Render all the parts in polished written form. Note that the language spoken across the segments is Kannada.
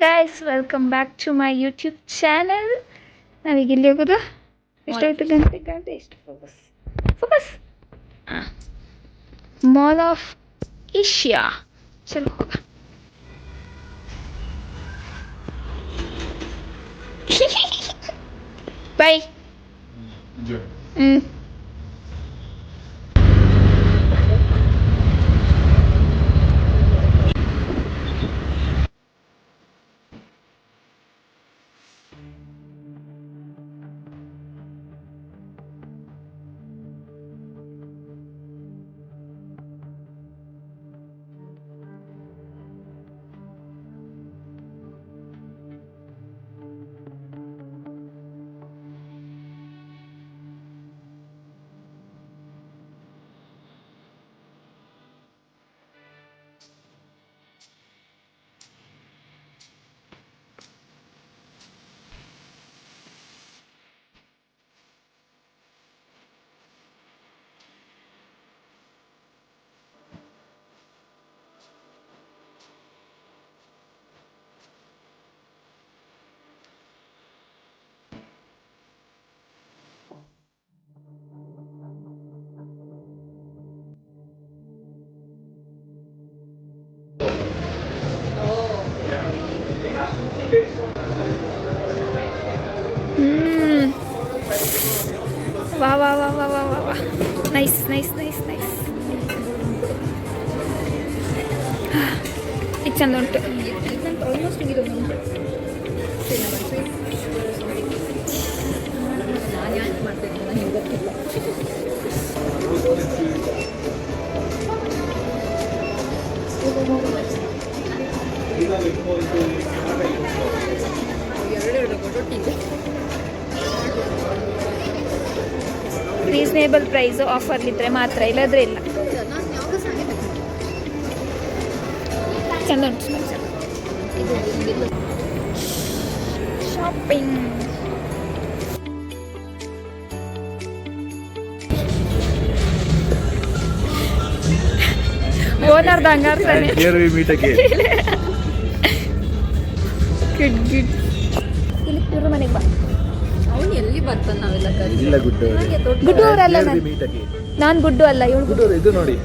Guys welcome back to my YouTube channel. ನಾವೀಗ ಇಲ್ಲಿ ಹೋಗೋದು ಎಷ್ಟಾಯ್ತು ಗಂಟೆ ಗಂಟೆ ಎಷ್ಟು focus focus mall of Asia. ಚಲೋ ಹೋಗ. ಬಾಯ್. ವಾ ವಾ ವಾ ವಾ ವಾ ವಾ ವಾ ನೈಸ್ ನೈಸ್ ನೈಸ್ ನೈಸ್. ಇದು ಚಂದ ಉಂಟು. ರೀಸನೇಬಲ್ ಪ್ರೈಸು ಆಫರ್ಲಿದ್ರೆ ಮಾತ್ರ, ಇಲ್ಲದ್ರೆ ಇಲ್ಲ. ಚಂದ ಉಂಟು ಶಾಪಿಂಗ್. ಓನರ್ದ ಹಂಗಾರ್ತಾನೆ. Good good. ಇಲ್ಲಿ ಇವ್ರ ಮನೆಗೆ ಬಾ. ಅವನು ಎಲ್ಲಿ ಬರ್ತಾನೆ? ನಾವೆಲ್ಲ ಇಲ್ಲ ಗುಡ್ಡು. ಗುಡ್ಡು ಅವರಲ್ಲ, ನಾನು ಗುಡ್ಡು ಅಲ್ಲ, ಇವಳು ಗುಡ್ಡು. ಇದು ನೋಡಿ.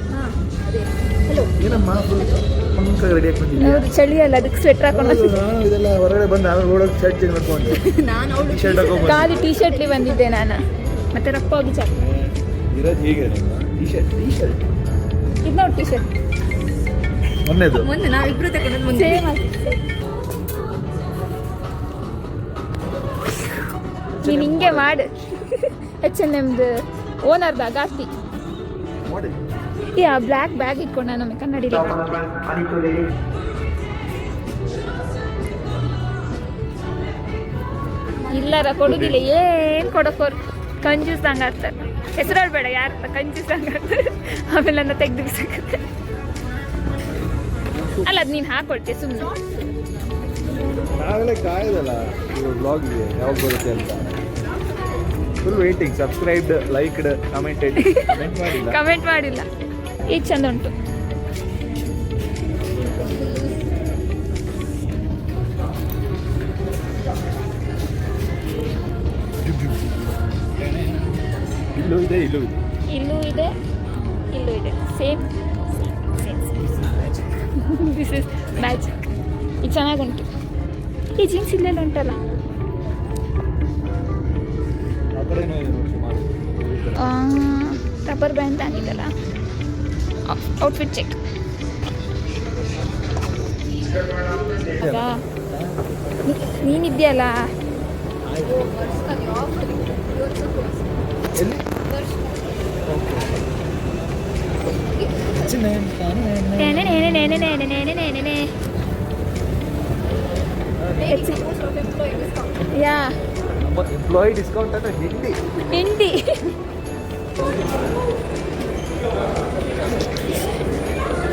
ಹೌದು, ಚಳಿ ಅಲ್ಲ, ಅದಕ್ಕೆ ಸ್ವೆಟರ್ ಹಾಕೊಂಡು ಹೊರಗಡೆ ಬಂದು ಖಾಲಿ ಟೀ ಶರ್ಟ್ಲಿ ಬಂದಿದ್ದೆ ನಾನು. ಮತ್ತೆ ರಪ್ಪ ಹೋಗಿ ಚಾಕ್ ಇದು ನೋಡಿ ಟೀ ಶರ್ಟ್ ಮೊನ್ನೆ ನಾವಿಬ್ರು ತಗೊಂಡು ಮುಂದೆ. ನೀನು ಹಿಂಗೆ ಮಾಡು. H&Mದು ಓನರ್ದಾಗ ಆರ್ತಿ. ಯಾ ಬ್ಲ್ಯಾಕ್ ಬ್ಯಾಗ್ ಇಟ್ಕೊಂಡ ನಮಗೆ ಕನ್ನಡಿ ಇಲ್ಲರ ಕೊಡುದಿಲ್ಲ, ಏನು ಕೊಡೋಕೋರು ಕಂಜೂಸ್ ಹಂಗೆ ಆಗ್ತಾರೆ. ಹೆಸರು ಬೇಡ ಯಾರು ಕಂಜೂಸ್ ಹಂಗೆ ಆಗ್ತಾರೆ. ಆಮೇಲೆ ನನ್ನ ತೆಗ್ದು ಬಿಸಾಕತ್ತೆ. ಅಲ್ಲ ಅದು ನೀನು ಹಾಕೊಳ್ತೀಯ ಸುಮ್ಮನೆ. ನಾವೆಲ್ಲ ಕಾಯ್ದಲ್ಲ ಬ್ಲಾಗ್ಗೆ ಯಾವಾಗ ಬರುತ್ತೆ ಅಂತ. Full waiting. Subscribed, liked, commented. Comment ಮಾಡಿಲ್ಲ. ಈಗ ಚಂದ ಉಂಟು. ಇಲ್ಲೂ ಇದೆ, ಇಲ್ಲೂ ಇದೆ, ಇಲ್ಲೂ ಇದೆ, ಇಲ್ಲೂ ಇದೆ. Same this is magic. ಇದು ಚೆನ್ನಾಗುಂಟು. ಈ ಜೀನ್ಸ್ ಇಲ್ಲೆಲ್ಲ ಉಂಟಲ್ಲ. ರಬ್ಬರ್ ಬ್ಯಾಂಡ್ ಆಗಿದಲ್ಲ. Outfit check. ನೀನಿದ್ಯಲ್ಲ ಯಾ ಎಂಪ್ಲಾಯಿ ಡಿಸ್ಕೌಂಟ್ ಅಂತ ಹಿಂಡಿ ಹಿಂಡಿ.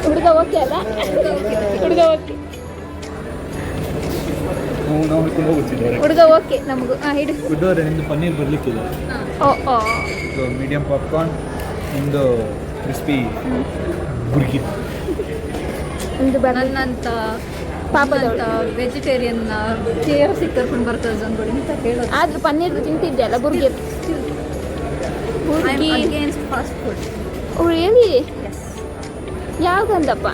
ಹುಡುಗ ಓಕೆ ಅಲ್ಲ? ಹುಡುಗ ಓಕೆ, ಹುಡುಗ ಓಕೆ ನಮಗೂ. ಹಿಡು ಗುಡ್ಡೋರೆ, ನಿಮ್ದು ಪನ್ನೀರ್ ಬರಲಿಕ್ಕಿಲ್ಲ. ಓ ಓ, ಮೀಡಿಯಂ ಪಾಪ್ಕಾರ್ನ್, ನಿಮ್ಮದು ಕ್ರಿಸ್ಪಿ ಬುರ್ಗಿ. ಒಂದು ಬನನ್ನಂತ ಪಾಪದವಳು ವೆಜಿಟೇರಿಯನ್ KFC ಕರ್ಕೊಂಡು ಬರ್ತದೆ ಅನ್ಕೊಳ್ಳಿ ಅಂತ ಹೇಳೋದು. ಆದ್ರೂ ಪನ್ನೀರ್ ತಿಂತಿದ್ದೆ ಅಲ್ಲ ಬುರ್ಗಿ ಬುರ್ಗಿ ಅಗೇನ್ಸ್ಟ್ ಫಾಸ್ಟ್ ಫುಡ್. ರಿಯಲಿ ಯಾವ್ದಂದಪ್ಪ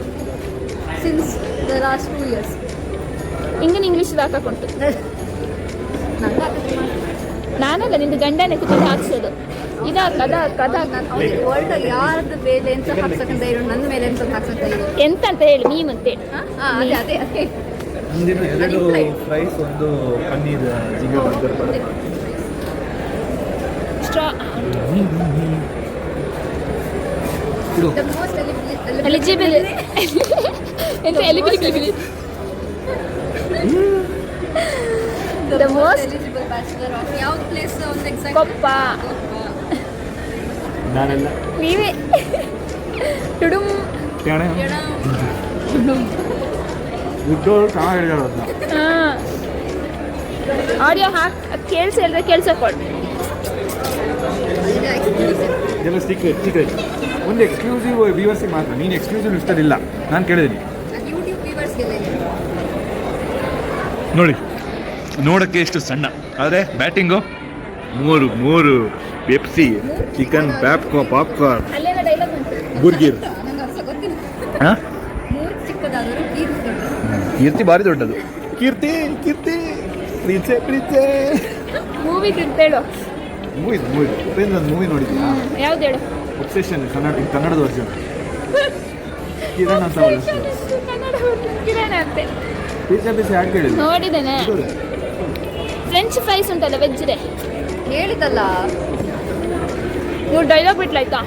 ಸಿನ್ಸ್ ದ ಲಾಸ್ಟ್ 2 years. ಹಿಂಗೆ ಇಂಗ್ಲೀಷ್ ಹಾಕುಂಟು ನಾನಲ್ಲ ನಿಂದು ಗಂಡನೇ ಕುತ್ಕೊಂಡು ಹಾಕ್ಸೋದು ಇದಾ ಕದ ಕದ ವರ್ಲ್ಡ್ ಯಾರ್ದು ಮೇಲೆ ಎಂತ ಹಾಕ್ಸಕ್ಕಂತ ಇರೋ ನನ್ನ ಮೇಲೆ ಎಂತ ಹಾಕ್ಸಕ್ಕ ಇರೋ ಎಂತ ಅಂತ ಹೇಳಿ ಮೀಮ್ ಅಂತೇಳಿ ಅದೇ ಅದೇ ಅದೇ ಒಂದಿನ 2 ಫ್ರೈಸ್ ಒಂದು ಪನ್ನೀರ್ ಜಿಂಗೆ ಬರ್ಗರ್ ಬರುತ್ತೆ. ಸ್ಟ್ರಾ ದ ಮೋಸ್ಟ್ ಎಲಿಜಿಬಲ್ ಎಂತ eligible the most eligible bachelor of ಯಾವ ಪ್ಲೇಸ್ ಒಂದು ಎಕ್ಸಾಕ್ಟ್ ಕೊಪ್ಪ ನಾನೆಲ್ಲ ನೀವೇ ಟುಡುಮ್ ಇದ್ದೋರು ಚೆನ್ನಾಗಿ ಹೇಳಿದಾರೆ ಅದನ್ನ. ಆಡಿಯೋ ಕೇಳಿಸಿ ಹೇಳಿದ್ರೆ ಕೇಳ್ಸಕ್ಕೊಡು ಇದೆಲ್ಲ ಸೀಕ್ರೆಟ್ ಒಂದು ಎಕ್ಸ್ಕ್ಲೂಸಿವ್ ವ್ಯೂವರ್ಸಿಗೆ ಮಾತ್ರ. ನೀನು ಎಕ್ಸ್ಕ್ಲೂಸಿವ್ ಇಷ್ಟದಿಲ್ಲ ನಾನು ಕೇಳಿದ್ದೀನಿ ಯೂಟ್ಯೂಬ್ ವ್ಯೂವರ್ಸ್ಗೆಲ್ಲ ನೋಡಿ. ನೋಡೋಕ್ಕೆ ಎಷ್ಟು ಸಣ್ಣ ಆದರೆ ಬ್ಯಾಟಿಂಗು ಮೂರು ಪೆಪ್ಸಿ ಚಿಕನ್ ಪಾಪ್ಕಾರ್ನ್ ಅಲ್ಲೇನ ಡೈಲಾಗ್ ಬಂತು ಬುರ್ಗಿರ್. ನಂಗೆ ಅರ್ಥ ಗೊತ್ತಿಲ್ಲ. ಹಾಂ ಮೂರು ಚಿಕ್ಕದಾದರೂ ಕೀರ್ತಿ ಭಾರಿ ದೊಡ್ಡದು. ಕೀರ್ತಿ ಪ್ರೀಚೆ ಮೂವಿ ತಿಂತೇಳು ಮೂವಿ ಉಪೇಂದ್ರ ಮೂವಿ ನೋಡಿದ್ಯಾ? ಯಾವ್ದು ಹೇಳು ಒಬ್ಸೆಷನ್ ಕನ್ನಡದ ವರ್ಷನ್ ಕಿರಣ್ ಅಂತ ಕನ್ನಡ ಕಿರಣ ಅಂತೆ ಪೀಚೆ ಯಾಕೆ ಕೇಳಿಲ್ಲ? ನೋಡಿದ್ದೇನೆ ಫ್ರೆಂಚ್ ಫ್ರೈಸ್ ಉಂಟಲ್ಲ ವೆಜ್ ಡೇ ಹೇಳಿದಲ್ಲ. ಇವ್ರು ಡೈಲಾಗ್ ಬಿಟ್ಲಾಯ್ತಾ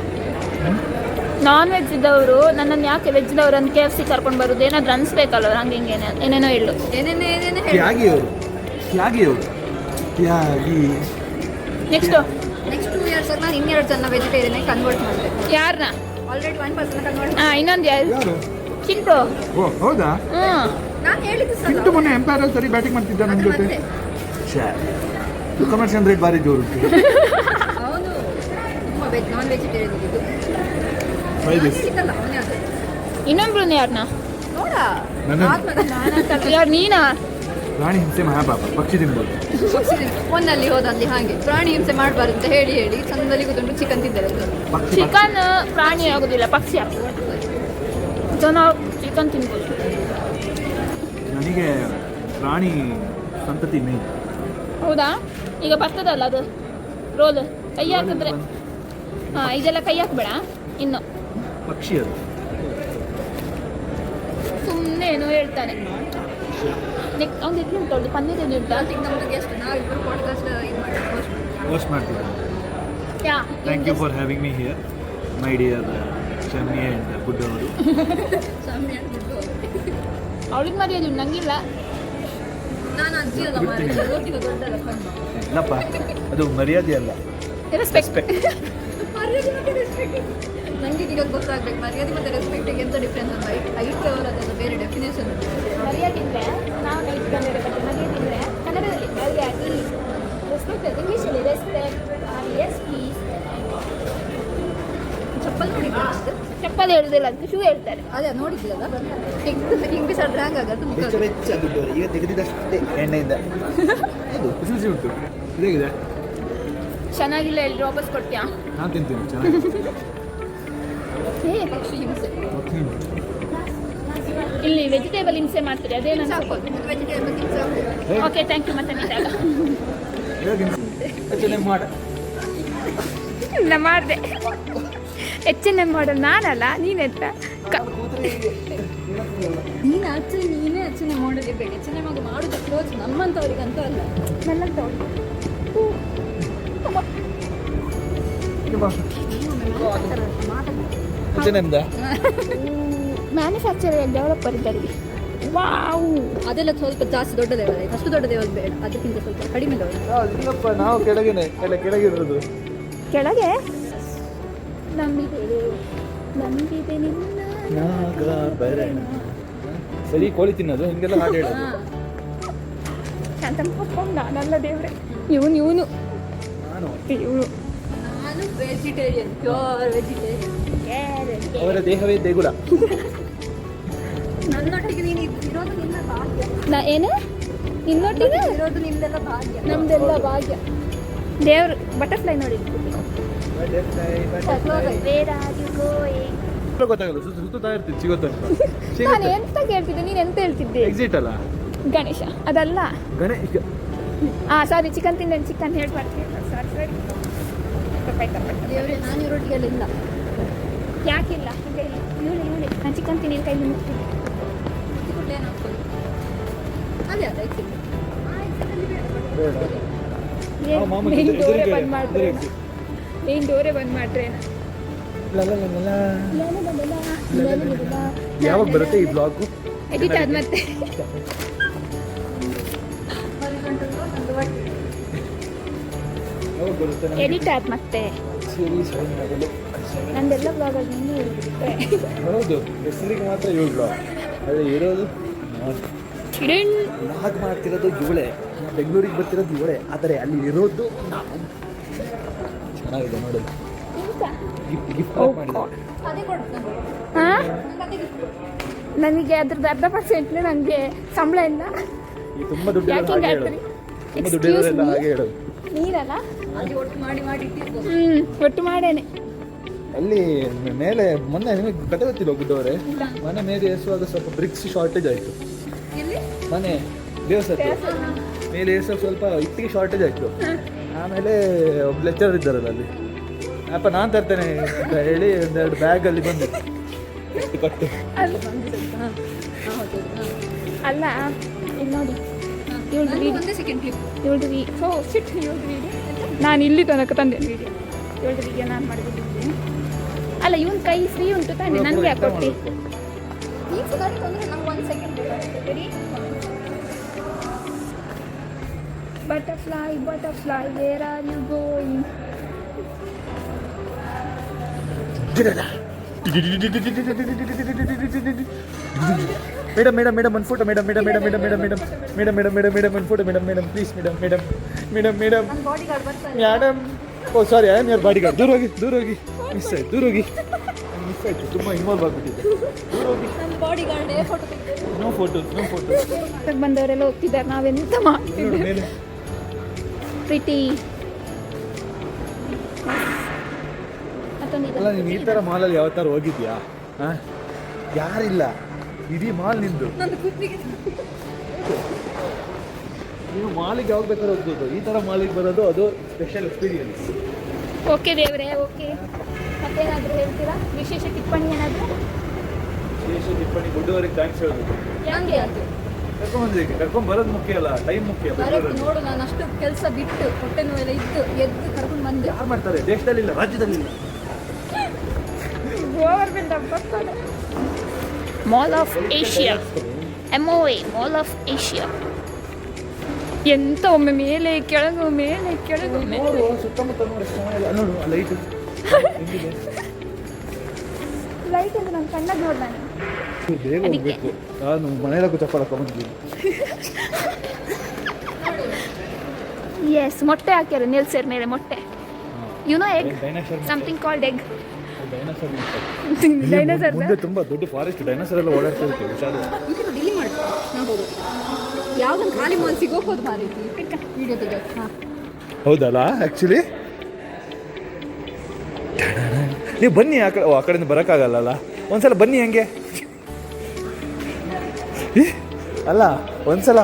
ನಾನ್ ವೆಜ್ ಇದ್ದವರು ನನ್ನನ್ನು ಯಾಕೆ ವೆಜ್ದವ್ರನ್ನು KFC ಕರ್ಕೊಂಡು ಬರೋದು ಏನಾದ್ರು ಅನ್ಸ್ಬೇಕಲ್ಲ ಅವ್ರು ಹಂಗೆ ಹಿಂಗೆ ಏನೇನೋ ಹೇಳು ಏನೇನೇ ತ್ಯಾಗಿ ಅವರು ನೆಕ್ಸ್ಟು ನೆಕ್ಸ್ಟ್ 2 years ನಾನು 2 ಜನ ವೆಜಿಟೇರಿಯನ್ ಕನ್ವರ್ಟ್ ಮಾಡಿದೆ. ಯಾರನ್ನ ಆಲ್ರೆಡಿ 1 ಪರ್ಸನ್ ಕನ್ವರ್ಟ್ ಇನ್ನೊಂದು ಯಾರು ಯಾರು? ಚಿಂಟು ಓ ಹೌದಾ? ನಾನು ಹೇಳಿದ್ದು ಚಿಂಟು ಮೊನ್ನೆ ಎಂಪೈರಲ್ಲಿ ಸರಿ ಬ್ಯಾಟಿಂಗ್ ಮಾಡ್ತಿದ್ದ ನನ್ನ ಜೊತೆ. ಕಮರ್ಷಿಯಲ್ ರೇಟ್ ಭಾರಿ ಜೋರು. ಅವನು ತುಂಬ ನಾನ್ ವೆಜಿಟೇರಿಯನ್ ಇದ್ದು ಹೇಳಿದ್ದಲ್ಲ ಅವನೇ ಅದು. ಇನ್ನೊಬ್ರು ಯಾರನ್ನ ನೋಡ ನನ್ನ ಯಾರು ನೀನಾ ಪ್ರಾಣಿ ಹಿಂಸೆ ಮಹಾಪಾಪ. ಪಕ್ಷಿ ತಿನ್ಬೋದು. ಫೋನಲ್ಲಿ ಹೋದಲ್ಲಿ ಹಾಗೆ ಪ್ರಾಣಿ ಹಿಂಸೆ ಮಾಡಬಾರ್ದು ಅಂತ ಹೇಳಿ ಚಂದಲ್ಲಿ ಕೂತ್ಕೊಂಡು ಚಿಕನ್ ತಿಂತಾರೆ. ಚಿಕನ್ ಪ್ರಾಣಿ ಆಗೋದಿಲ್ಲ ಪಕ್ಷಿ ಆಗೋದು ಜನ ಚಿಕನ್ ತಿನ್ಬೋದು. ನನಗೆ ಪ್ರಾಣಿ ಸಂತತಿ ಮೇನ್. ಹೌದಾ ಈಗ ಬರ್ತದಲ್ಲ ಅದು ರೋಲ್ ಕೈ ಹಾಕಿದ್ರೆ ಇದೆಲ್ಲ ಕೈ ಹಾಕ್ಬೇಡ ಇನ್ನು ಪಕ್ಷಿ ಅದು ಸುಮ್ಮನೆ ಏನೋ ಹೇಳ್ತಾನೆ. ನೆಕ್ಸ್ಟ್ ಅವ್ನು ಎಲ್ಲಿ ಉಂಟು ಪನ್ನೀರ್ ಎಲ್ಲಿ ಉಂಟು ನಮ್ದು ಗೆಸ್ಟ್ ನಾವಿಬ್ಬರು ಪಾಡ್ಕಾಸ್ಟ್ ಇದು ಮಾಡಿ ಹೋಸ್ಟ್ ಮಾಡ್ತೀವಿ. Yeah thank you for having me here my dear Shammi and good ಅವರು. ಅವಳಿಗೆ ಮರ್ಯಾದೆ ಉಂಟು ನಂಗಿಲ್ಲ. ನಾನು ಅಜ್ಜಿ ಅಲ್ಲ ಮಾಡಿ ದೊಡ್ಡಲ್ಲ ಕಣ್ಣು ಇಲ್ಲಪ್ಪ ಅದು ಮರ್ಯಾದೆ ಅಲ್ಲ, ರೆಸ್ಪೆಕ್ಟ್. ಮರ್ಯಾದೆ ಮತ್ತೆ ರೆಸ್ಪೆಕ್ಟ್ ನನಗೆ ಈಗ ಗೊತ್ತಾಗ್ಬೇಕು. ಮರ್ಯಾದೆ ಮತ್ತು ರೆಸ್ಪೆಕ್ಟಿಗೆ ಎಂತ ಡಿಫ್ರೆನ್ಸ್ ಅಂತ ಐಟ್ ಲೆವೆಲ್ ಅದೆಲ್ಲ ಬೇರೆ ಡೆಫಿನೇಷನ್. ಮರ್ಯಾದೆ ಇದ್ದರೆ ನಾವು ನೈಟ್ ಕನ್ನಡ ಮರ್ಯಾದೆ ಇದ್ದರೆ ಕನ್ನಡದಲ್ಲಿ ಮರ್ಯಾದೆ ರೆಸ್ಪೆಕ್ಟ್ ಇಂಗ್ಲೀಷಲ್ಲಿ ರೆಸ್ಪೆಕ್ಟ್ ಎಸ್ ಪ್ಲೀಸ್. ಚಪ್ಪಲ್ ನೋಡಿದ್ದೆ ಚಪ್ಪಲ್ ಹೇಳುದಿಲ್ಲ ಅಂತ ಶೂ ಹೇಳ್ತಾರೆ. ಅದೇ ನೋಡಿದ್ದಿಲ್ಲ ಹಿಂಗೆ ಬಿಸಾಡ್ ರ್ಯಾಂಗ್ ಆಗೋದು ಮುಖ. ಈಗ ತೆಗೆದಿದ್ದಷ್ಟೇ ಎಣ್ಣೆಯಿಂದ ಅದು ಬಿಸಿ ಉಂಟು. ಇದೇಗಿದೆ ಚೆನ್ನಾಗಿಲ್ಲ ಹೇಳಿ ವಾಪಸ್ ಕೊಡ್ತೀಯಾ? ನಾನು ತಿಂತೀನಿ ಚೆನ್ನಾಗಿ. ಪಕ್ಷಿ ಹಿಂಸೆ ಇಲ್ಲಿ ವೆಜಿಟೇಬಲ್ ಹಿಂಸೆ ಮಾಡ್ತೀರಿ ಅದೇನು ಸಾಕು. ವೆಜಿಟೇಬಲ್ ಹಿಂಸೆ ಓಕೆ ಥ್ಯಾಂಕ್ ಯು ಮತ್ತೆ ನೀಟಾಗ ಮಾಡಿದೆ H&M ಮಾಡಲ್ ನಾನಲ್ಲ ನೀನೆಂತ ನೀನೇ ಅಚ್ಚನೆ ಮಾಡಲಿರ್ಬೇಕು. ಅಚ್ಚನೆ ಮಗ ಮಾಡೋದು ಕ್ಲೋಸ್ ನಮ್ಮಂಥವ್ರಿಗಂತೂ ಅಲ್ಲ. ಮ್ಯಾನುಫ್ಯಾಕ್ಚರ್ ಡೆವಲಪರ್ ಇದ್ದಾರೆ. ವಾವ್ ಅದೆಲ್ಲ ಸ್ವಲ್ಪ ಜಾಸ್ತಿ ದೊಡ್ಡ ಲೆವೆಲ್ ಆಯ್ತು. ಅಷ್ಟು ದೊಡ್ಡ ಲೆವೆಲ್ ಬೇಡ, ಅದಕ್ಕಿಂತ ಸ್ವಲ್ಪ ಕಡಿಮೆ ಲೆವೆಲ್. ಇಲ್ಲಪ್ಪ ನಾವು ಕೆಳಗಿರೋದು ಕೆಳಗೆ ನಂಬಿದೆ ನಿನ್ನ ಸರಿ ಕೋಳಿ ತಿನ್ನೋದು ಹಿಂಗೆಲ್ಲ ಹಾಡು ಹೇಳೋದು. ಶಾಂತ ನಾನಲ್ಲ ದೇವ್ರೆ ಇವನು ನಾನು ವೆಜಿಟೇರಿಯನ್, ಪ್ಯೂರ್ ವೆಜಿಟೇರಿಯನ್. ಅವರ ದೇಹವೇ ದೇಗುಲ. ನನ್ನೊಟ್ಟಿಗೆ ನೀನು ಇರೋದು ನಿನ್ನ ಭಾಗ್ಯ. ಏನು ನಿನ್ನೊಟ್ಟಿಗೆ ಇರೋದು ನಿಮ್ದೆಲ್ಲ ಭಾಗ್ಯ. ನಮ್ದೆಲ್ಲ ಭಾಗ್ಯ. ದೇವ್ರು ಬಟರ್ಫ್ಲೈ ನೋಡಿ. ಗೊತ್ತಾಗಲ್ಲ, ಸುತ್ತಾ ಇರ್ತೀನಿ ಸಿಗೋತ್ತ. ನಾನು ಎಂತ ಕೇಳ್ತಿದ್ದೆ, ನೀನು ಎಂತ ಹೇಳ್ತಿದ್ದೆ? ಎಕ್ಸಿಟ್ ಅಲ್ಲ ಗಣೇಶ ಅದಲ್ಲ. ಗಣೇಶ ಸಾರಿ, ಚಿಕನ್ ತಿಂದೆ, ಚಿಕನ್ ಹೇಳ್ಬಾರ್ದು. ಸಾರಿ ದೇವ್ರೆ, ನಾನು ಇರೋಟಿಗೆಲ್ಲ ಇಲ್ಲ. ಯಾಕಿಲ್ಲ? ಹೇಳಿ ನಾನು ಚಿಕನ್ ತಿನ್ನಿ ಕೈಲಿ ಮುಗ್ತೀನಿ. ಅದೇ ಅದೇ exit. ಮೇನ್ ಡೋರೇ ಬಂದ್ ಮಾಡ್ರೆ, ಮೇನ್ ಡೋರೇ ಬಂದ್ ಮಾಡ್ರೆ. ಯಾವಾಗ ಬರುತ್ತೆ ಈ ಬ್ಲಾಗ್? ಎಡಿಟ್ ಆದ ಮತ್ತೆ ಯಾವಾಗ ಬರುತ್ತೆ? ಎಡಿಟ್ ಆದ ಮತ್ತೆ ನಂದೆಲ್ಲ ಬ್ಲಾಗಲ್ಲಿ ನಿನ್ನೆ ಇರುತ್ತೆ. ಹೌದು, ಹೆಸರಿಗೆ ಮಾತ್ರ ಇವಳು ಬ್ಲಾಗ್, ಅದೇ ಇರೋದು ಬ್ಲಾಗ್ ಮಾಡ್ತಿರೋದು ಇವಳೆ, ಬೆಂಗಳೂರಿಗೆ ಬರ್ತಿರೋದು ಇವಳೆ, ಆದರೆ ಅಲ್ಲಿ ಇರೋದು ನಾವು. ಚೆನ್ನಾಗಿದೆ ನೋಡೋದು. ಗಿಫ್ಟ್ ಮಾಡಿದ ಅದೇ ಕೊಡ್ತು ಹಾಂ, ನಂಗೆ ಅದೇ gift ಕೊಡು. ನನಗೆ ಅದ್ರದ್ದು 10% ನನಗೆ ಸಂಬಳ ಇಲ್ಲ. ಈ ತುಂಬ ದುಡ್ಡು ಯಾಕೆ ಹಾಗೆ ಹಿಂಗೆ ಹೇಳೋದು, ಹೇಳ್ತೀರಿ? ತುಂಬ ದುಡ್ಡು ಇರೋದೆಲ್ಲ ಹಾಗೆ ಹೇಳೋದು. ನೀರಲ್ಲ, ಅಲ್ಲಿ ಒಟ್ಟು ಮಾಡಿ ಇಟ್ಟಿರ್ಬೋದು. ಒಟ್ಟು ಮಾಡೇನೆ. ಅಲ್ಲಿ ಮೇಲೆ ಮೊನ್ನೆ ನಿಮಗೆ ಕತೆ ಗೊತ್ತಿಲ್ಲ ಗುಡ್ಡವರೇ, ಮನೆ ಮೇಲೆ ಏರಿಸುವಾಗ ಸ್ವಲ್ಪ ಬ್ರಿಕ್ಸ್ ಶಾರ್ಟೇಜ್ ಆಯಿತು. ಎಲ್ಲಿ? ಮನೆ ದೇವಸ್ಥಾನ ಮೇಲೆ ಏರಿಸುವಾಗ ಸ್ವಲ್ಪ ಇಟ್ಟಿಗೆ ಶಾರ್ಟೇಜ್ ಆಯಿತು. ಆಮೇಲೆ ಒಬ್ಬ ಲೆಕ್ಚರ್ ಇದ್ದಾರಲ್ಲ ಅಲ್ಲಿ, ಅಪ್ಪ ನಾನು ತರ್ತೇನೆ ಅಂತ ಹೇಳಿ ಒಂದೆರಡು ಬ್ಯಾಗಲ್ಲಿ ಬಂದು ಕಟ್ಟು. ಅಲ್ಲ ಇಲ್ಲಿ ನೋಡಿ, ಇವಳ್ದು ವೀಡಿಯೋ, ಒಂದೇ ಸೆಕೆಂಡ್ ಕ್ಲಿಪ್. ಇವಳ್ದು ಇವಳ್ದು ವೀಡಿಯೋ ನಾನು ಇಲ್ಲಿ ತನಕ ತಂದೆ ವೀಡಿಯೋ. ಇವಳ್ದು ವೀಡಿಯೋ ನಾನು ಮಾಡಿದ್ದೀನಿ. ಅಲ್ಲ, ಇವನ್ ಕೈ ಫ್ರೀ ಉಂಟು ತಾನೆ, ನನಗೆ ಯಾಕೆ ಕೊಟ್ಟಿ? ಈಗ ಸುಧಾರಿತ ಅಂದರೆ ನಂಗೆ 1 ಸೆಕೆಂಡ್ ಬೇಕಾಗ್ತದೆ. Butterfly, butterfly, where are you going? Madam ಒಂದು ಫೋಟೋ ಮೇಡಮ್ ಒಂದು ಫೋಟೋ ಮೇಡಮ್ ಪ್ಲೀಸ್ ಮೇಡಮ್ ನನ್ನ ಬಾಡಿ ಗಾರ್ಡ್ ಬರ್ತಾರೆ. Madam. Oh sorry, I am your bodyguard. ದೂರ ಹೋಗಿ ಮಿಸ್ ಆಯ್ತು, ತುಂಬ ಇನ್ವಾಲ್ವ್ ಆಗಿಬಿಟ್ಟಿದೆ. ದೂರ ಹೋಗಿ. ನನ್ನ ಬಾಡಿ ಗಾರ್ಡ್ ಫೋಟೋ ತೆಗೆದು ನೋ ಫೋಟೋ. ಬಂದವರೆಲ್ಲ ಹೋಗ್ತಿದ್ದಾರೆ, ನಾವೆಂತ ಮಾಡ್ತಿದ್ದೇವೆ? ಮೇಲೆ ಪ್ರಿಟಿ ಅಲ್ಲ, ನೀನು ಈ ಥರ ಮಾಲಲ್ಲಿ ಯಾವ ಥರ ಹೋಗಿದ್ಯಾ? ಹಾಂ, ಯಾರಿಲ್ಲ, ಇಡೀ ಮಾಲ್ ನಿಂದು. ನನ್ನ ಕುತ್ತಿಗೆ ನೀವು ಮಾಲಿಗೆ ಯಾವಾಗ ಬೇಕಾದ್ರೂ ಹೋಗ್ಬೋದು, ಈ ಥರ ಮಾಲಿಗೆ ಬರೋದು ಅದು ಸ್ಪೆಷಲ್ ಎಕ್ಸ್ಪೀರಿಯನ್ಸ್. ಓಕೆ ದೇವ್ರೆ, ಓಕೆ. ಮತ್ತೇನಾದರೂ ಹೇಳ್ತೀರಾ? ವಿಶೇಷ ಟಿಪ್ಪಣಿ ಏನಾದರೂ? ವಿಶೇಷ ಟಿಪ್ಪಣಿ ಗುಡ್ಡವರಿಗೆ ಥ್ಯಾಂಕ್ಸ್ ಹೇಳೋದು. ಯಾಕೆ ಅದು ಕರ್ಕೊಂಡ್ ಬರೋದು ಮುಖ್ಯ ಅಲ್ಲ, ಟೈಮ್ ಮುಖ್ಯ. ಬರೋದು ನೋಡು, ನಾನು ಅಷ್ಟು ಕೆಲಸ ಬಿಟ್ಟು ಹೊಟ್ಟೆ ನೋವೆಲ್ಲ ಇದ್ದು ಎದ್ದು ಕರ್ಕೊಂಡು ಬಂದೆ. ಯಾರು ಮಾಡ್ತಾರೆ? ದೇಶದಲ್ಲಿಲ್ಲ, ರಾಜ್ಯದಲ್ಲಿಲ್ಲ. Mall of Asia, MOA, mall of Asia. ಎಂತ ಒಮ್ಮೆ ಮೇಲೆ ಕೆಳಗು ಮೇಲೆ ಕೆಳಗು ನೋಡು, ಸುತ್ತಮುತ್ತ ನೋಡಿ ಎಷ್ಟು ಚೆನ್ನಾಗಿದೆ. ನೋಡು ಆ ಲೈಟ್ ಲೈಟ್ ಅಂತ ನಾನು ಕಣ್ಣಾಗ ನೋಡ್ದಾನೆ. ಬೇಗ ಹೋಗ್ಬೇಕು, ನಾನು ಮನೆಯಲ್ಲೂ ಚಪ್ಪಲ್ ಹಾಕೊಂಡ್ಬಂದಿದ್ದೀನಿ. ಎಸ್, ಮೊಟ್ಟೆ ಹಾಕ್ಯಾರ ನೆಲ್ಸರ್ ಮೇಲೆ ಮೊಟ್ಟೆ. You know egg, something called egg. Dinosaur ಮುಂದೆ ತುಂಬಾ ದೊಡ್ಡ ಫಾರೆಸ್ಟ್, ಡೈನೋಸರ್ ಎಲ್ಲ ಓಡಾಡ್ತಾ ಇರ್ತೇವೆ. ಹುಷಾರು. ಇದನ್ನು ಡಿಲಿ ಮಾಡಿ ನೋಡ್ಬೋದು. ಯಾವುದನ್ನು ಖಾಲಿ ಮಾಲ್ ಸಿಗೋಬೋದು ಮಾರೈತಿ ವಿಡಿಯೋ ತೆಗೆ. ಹಾಂ, ಹೌದಲ್ಲ? ಆ್ಯಕ್ಚುಲಿ ನೀವು ಬನ್ನಿ, ಆ ಕಡೆಯಿಂದ ಬರೋಕ್ಕಾಗಲ್ಲ. ಒಂದ್ಸಲ ಬನ್ನಿ ಹಂಗೆ. ಅಲ್ಲ, ಒಂದ್ಸಲ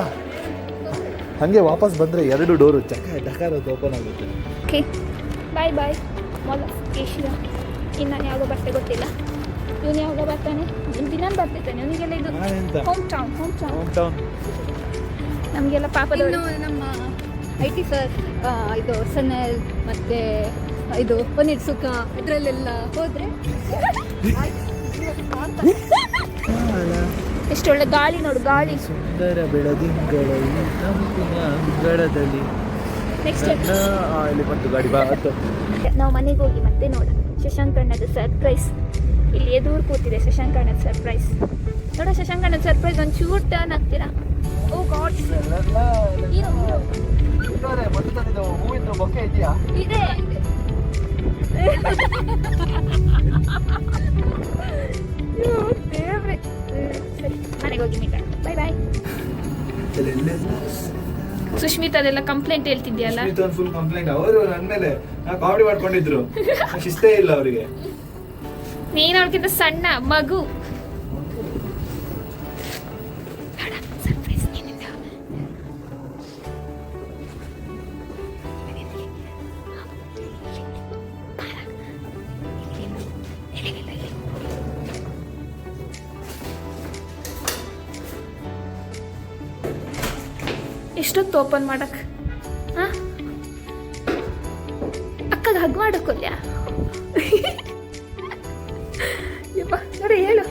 ಹಾಗೆ ವಾಪಸ್ ಬಂದರೆ 2 ಡೋರು ಡಕಾರ ಓಪನ್ ಆಗುತ್ತೆ. Okay, bye mall of Asia. ಇನ್ನು ನಾನು ಯಾವಾಗ ಬರ್ತೇ ಗೊತ್ತಿಲ್ಲ. ಇವನು ಯಾವಾಗ ಬರ್ತಾನೆ? ದಿನ ಬರ್ತಿದ್ದಾನೆ. ಅವನಿಗೆಲ್ಲ ಇದು ಹೋಮ್ ಟೌನ್. ನಮಗೆಲ್ಲ ಪಾಪದವರು. ಇನ್ನು ನಮ್ಮ IT ಸರ್ ಇದು ಸನಲ್ ಮತ್ತು ಇದು ಪನ್ನೀರ್ ಸುಕ್ಕ ಇದರಲ್ಲೆಲ್ಲ ಹೋದರೆ ಎಷ್ಟು ಒಳ್ಳೆ ಗಾಳಿ ನೋಡು, ಗಾಳಿ. ಸುಂದರ ಬೆಳದಿಂಗಳ ತಂಪಿನ ಅಂಗಳದಲ್ಲಿ. ನೆಕ್ಸ್ಟ್ ಇಲ್ಲಿ ಬಂತು ಗಾಡಿ. ನಾವು ಮನೆಗೆ ಹೋಗಿ ಮತ್ತೆ ನೋಡ ಶಶಾಂಕ್ ಅಣ್ಣದ ಸರ್ಪ್ರೈಸ್. ಇಲ್ಲಿ ಎದುರು ಕೂತಿದೆ ಶಶಾಂಕ್ ಅಣ್ಣದ ಸರ್ಪ್ರೈಸ್. ನೋಡ ಶಶಾಂಕ್ ಅಣ್ಣದ ಸರ್ಪ್ರೈಸ್ ಒಂದು ಚೂಟ್ ಟರ್ನ್ ಆಗ್ತೀರಾ? ಓ ಗಾಡ್, ಇದೆ ದೇವ್ರೆ. ಸರಿ. ಹೋಗಿ ಮೀಟ್ ಆಗೋಣ. ಬಾಯ್ ಬಾಯ್. ಸುಷ್ಮಿತಾದೆಲ್ಲ ಕಂಪ್ಲೇಂಟ್ ಹೇಳ್ತಿದ್ಯಲ್ಲ. ಫುಲ್ ಕಂಪ್ಲೇಂಟ್ ಅವರು ನನ್ನ ಮೇಲೆ ಕಾಮಿಡಿ ಮಾಡ್ಕೊಂಡಿದ್ರು. ಶಿಸ್ತೇ ಇಲ್ಲ ಅವರಿಗೆ. ನೀನು ಅವ್ರಿಗಿಂತ ಸಣ್ಣ ಮಗು. ಸರ್ಪ್ರೈಸ್ ಏನಿಲ್ಲ. ಎಷ್ಟೊತ್ತು ಓಪನ್ ಮಾಡಕ್? ಅಕ್ಕಗೆ ಹಗ್ ಮಾಡಕ್ಕೊಲ್ಯ? ಯಪ್ಪ ನೋಡಿ ಹೇಳು.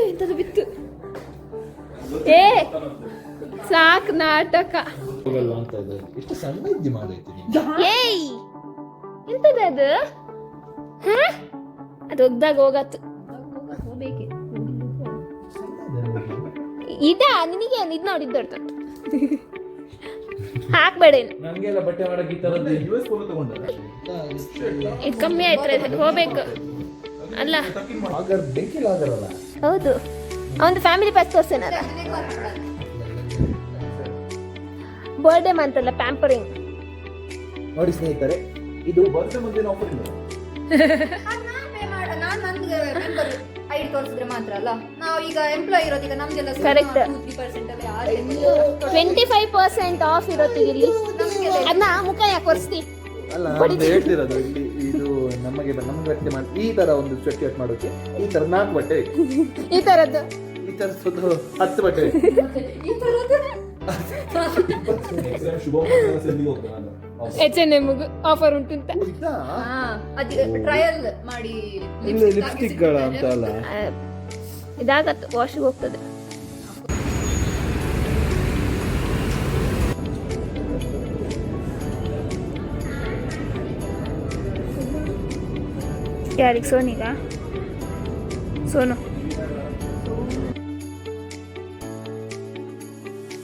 ಎಂತದು ಬಿತ್ತು. ಏ ಸಾಕ್ ನಾಟಕ. ಎಷ್ಟು ಸಣ್ಣ ಇದ್ದಿ ಮಾಡೈತಿ. ಏಯ್ ಎಂತದ ಅದು? ಅದು ಒಗ್ದಾಗ ಹೋಗತ್ತು. ಹೋಗ್ಬೇಕೆ ಇದ ನಿನಗೆ ಇದು ನೋಡಿದ್ದು ಹಾಕ್ಬೇಡ ಇನ್ನು. ನನಗೆಲ್ಲ ಬಟ್ಟೆ ಮಾಡಕ್ಕೆ ಈ ತರದ್ದು US ಫೋನ್ ತಗೊಂಡಲ್ಲ. ಇದು ಕಮ್ಮಿ ಆಯ್ತು ಹೋಗ್ಬೇಕು ಅಲ್ಲ. ಆಗರ್ ಬೆಂಕಿಲ್ಲ ಆಗರಲ್ಲ. ಹೌದು ಅವನು ಫ್ಯಾಮಿಲಿ ಪ್ಯಾಕ್ ತೋರ್ಸೇನಲ್ಲ. ಬರ್ಡೇ ಮಂತಲ್ಲ ಪ್ಯಾಂಪರಿಂಗ್. ನೋಡಿ ಸ್ನೇಹಿತರೆ, ಇದು ಬರ್ಡೇ ಮುಂದಿನ ಆಫರ್ ಇಲ್ಲ. ನಾನು ನಂದು ಮೆಂಬರ್ ಐಡಿ ತೋರಿಸಿದ್ರೆ ಮಾತ್ರ ಅಲ್ಲ. ನಾವು ಈಗ ಎಂಪ್ಲಾಯ್ ಇರೋದೀಗ ನಮ್ಗೆಲ್ಲ Correct. 2-3% ಅಲ್ಲೇ 25% ಆಫ್ ಇರುತ್ತೆ ಇಲ್ಲಿ. ಅದನ್ನ ಮುಖ ಯಾಕೆ ಒರೆಸ್ತಿ? ಅಲ್ಲ ನಾನು ಹೇಳ್ತಿರೋದು ಇಲ್ಲಿ ಇದು ನಮಗೆ ಬಟ್ಟೆ ಮಾಡಿ ಈ ತರ ಒಂದು ಸ್ವೆಟ್ ಮಾಡೋಕೆ ಈ ತರ 4 ಬಟ್ಟೆ ಬೇಕು. ಈ ತರದ್ದು ಈ ತರ 10 ಬಟ್ಟೆ ಬೇಕು. ಈ ತರದ್ದು H&M ಆಫರ್ ಉಂಟು ಅಂತ. ಟ್ರಯಲ್ ಮಾಡಿ ಲಿಪ್ಸ್ಟಿಕ್ ಗಳ ಅಂತ ಅಲ್ಲ. ಇದಾಗತ್ತೆ ವಾಶಿಗೆ ಹೋಗ್ತದೆ. ಯಾರಿಗೆ? ಸೋನಿಗ? ಸೋನು